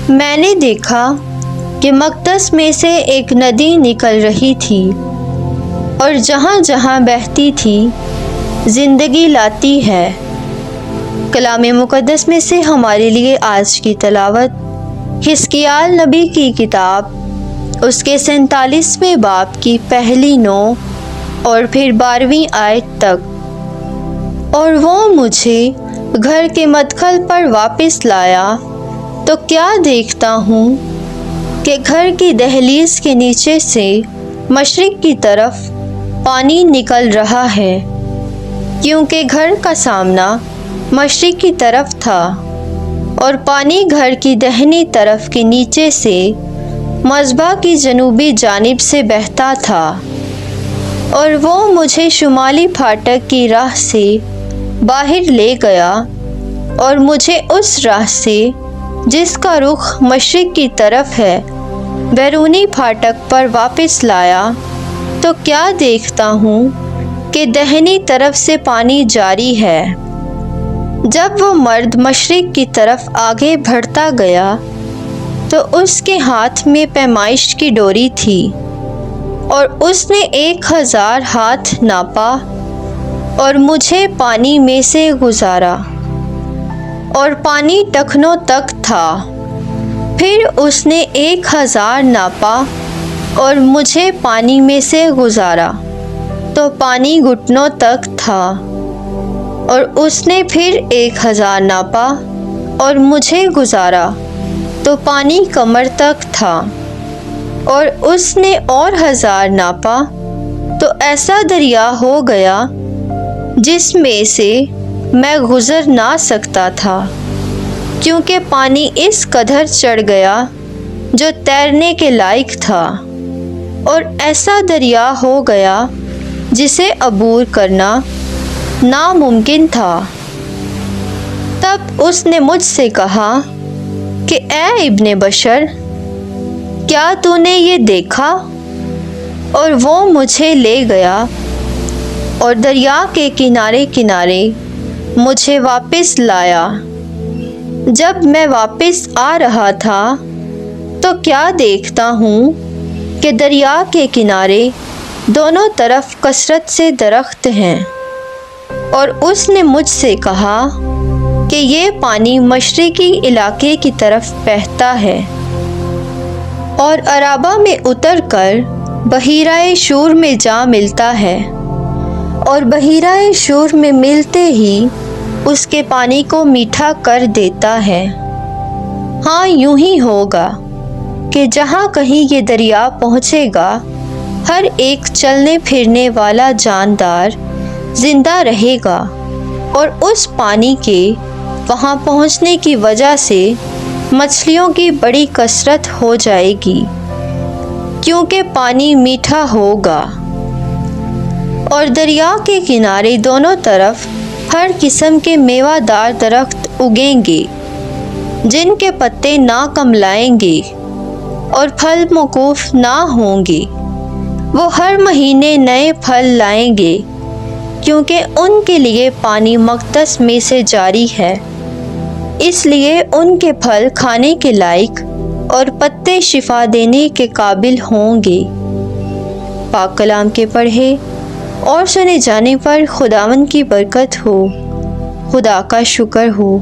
میں نے دیکھا کہ مقدس میں سے ایک ندی نکل رہی تھی اور جہاں جہاں بہتی تھی زندگی لاتی ہے۔ کلام مقدس میں سے ہمارے لیے آج کی تلاوت حزقیال نبی کی کتاب اس کے 47ویں باب کی پہلی 9 اور پھر 12ویں آیت تک۔ اور وہ مجھے گھر کے مدخل پر واپس لایا تو کیا دیکھتا ہوں کہ گھر کی دہلیز کے نیچے سے مشرق کی طرف پانی نکل رہا ہے، کیونکہ گھر کا سامنا مشرق کی طرف تھا اور پانی گھر کی دہنی طرف کے نیچے سے مذبح کی جنوبی جانب سے بہتا تھا۔ اور وہ مجھے شمالی پھاٹک کی راہ سے باہر لے گیا اور مجھے اس راہ سے جس کا رخ مشرق کی طرف ہے بیرونی پھاٹک پر واپس لایا تو کیا دیکھتا ہوں کہ دہنی طرف سے پانی جاری ہے۔ جب وہ مرد مشرق کی طرف آگے بڑھتا گیا تو اس کے ہاتھ میں پیمائش کی ڈوری تھی اور اس نے 1000 ہاتھ ناپا اور مجھے پانی میں سے گزارا، اور پانی ٹخنوں تک تھا۔ پھر اس نے 1000 ناپا اور مجھے پانی میں سے گزارا تو پانی گھٹنوں تک تھا، اور اس نے پھر 1000 ناپا اور مجھے گزارا تو پانی کمر تک تھا، اور اس نے اور 1000 ناپا تو ایسا دریا ہو گیا جس میں سے میں گزر نہ سکتا تھا، کیونکہ پانی اس قدر چڑھ گیا جو تیرنے کے لائق تھا، اور ایسا دریا ہو گیا جسے عبور کرنا ناممکن تھا۔ تب اس نے مجھ سے کہا کہ اے ابن بشر، کیا تو نے یہ دیکھا؟ اور وہ مجھے لے گیا اور دریا کے کنارے کنارے مجھے واپس لایا۔ جب میں واپس آ رہا تھا تو کیا دیکھتا ہوں کہ دریا کے کنارے دونوں طرف کثرت سے درخت ہیں، اور اس نے مجھ سے کہا کہ یہ پانی مشرقی علاقے کی طرف بہتا ہے اور عرابہ میں اتر کر بحیرہ شور میں جا ملتا ہے، اور بحیرہ شور میں ملتے ہی اس کے پانی کو میٹھا کر دیتا ہے۔ ہاں، یوں ہی ہوگا کہ جہاں کہیں یہ دریا پہنچے گا ہر ایک چلنے پھرنے والا جاندار زندہ رہے گا، اور اس پانی کے وہاں پہنچنے کی وجہ سے مچھلیوں کی بڑی کثرت ہو جائے گی، کیونکہ پانی میٹھا ہوگا۔ اور دریا کے کنارے دونوں طرف ہر قسم کے میوہ دار درخت اگیں گے جن کے پتے نہ کملائیں گے اور پھل موقوف نہ ہوں گے۔ وہ ہر مہینے نئے پھل لائیں گے، کیونکہ ان کے لیے پانی مقدس میں سے جاری ہے، اس لیے ان کے پھل کھانے کے لائق اور پتے شفا دینے کے قابل ہوں گے۔ پاک کلام کے پڑھے اور سنے جانے پر خداوند کی برکت ہو۔ خدا کا شکر ہو۔